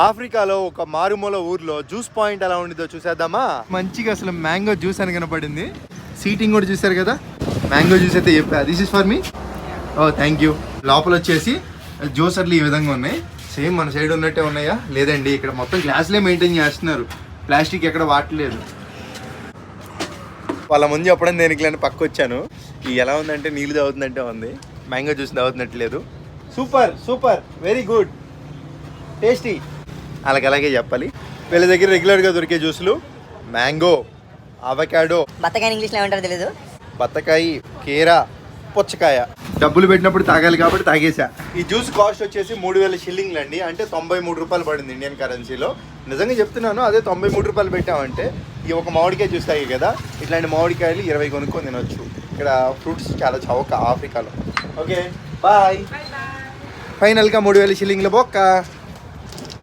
ఆఫ్రికాలో ఒక మారుమూల ఊర్లో జ్యూస్ పాయింట్ ఎలా ఉండిదో చూసేద్దామా. మంచిగా అసలు మ్యాంగో జ్యూస్ అని కనపడింది. సీటింగ్ కూడా చూసారు కదా, మ్యాంగో జ్యూస్ అయితే చెప్పా. This is for me. Oh thank you. లోపల వచ్చేసి జ్యూసర్లు ఈ విధంగా ఉన్నాయి. సేమ్ మన సైడ్ ఉన్నట్టే ఉన్నాయా? లేదండి, ఇక్కడ మొత్తం గ్లాసులే మెయింటైన్ చేస్తున్నారు, ప్లాస్టిక్ ఎక్కడ వాడలేదు. వాళ్ళ ముందు చెప్పడం దేనికి లేని పక్క వచ్చాను. ఈ ఎలా ఉందంటే నీళ్ళు తాగుతుందంటే ఉంది, మ్యాంగో జ్యూస్ తాగుతున్నట్లేదు. Super super, very good, tasty. అలాగే చెప్పాలి. వీళ్ళ దగ్గర రెగ్యులర్గా దొరికే జ్యూసులు మ్యాంగో, అవకాడో, బత్తకాయ ఇంగ్లీష్లో ఏమంటారో తెలీదు, బత్తకాయ, కీరా, పుచ్చకాయ. డబ్బులు పెట్టినప్పుడు తాగాలి కాబట్టి తాగేసా. ఈ జ్యూస్ కాస్ట్ వచ్చేసి 3000 షిల్లింగ్లు అండి, అంటే 93 రూపాయలు పడింది ఇండియన్ కరెన్సీలో. నిజంగా చెప్తున్నాను, అదే 93 రూపాయలు పెట్టామంటే ఈ ఒక మామిడికాయ జ్యూస్ తాగే కదా, ఇట్లాంటి మామిడికాయలు 20 కొనుక్కొని తినొచ్చు. ఇక్కడ ఫ్రూట్స్ చాలా చౌక ఆఫ్రికాలో. Okay boy. ఫైనల్గా 3000 షిల్లింగ్ల బొక్క.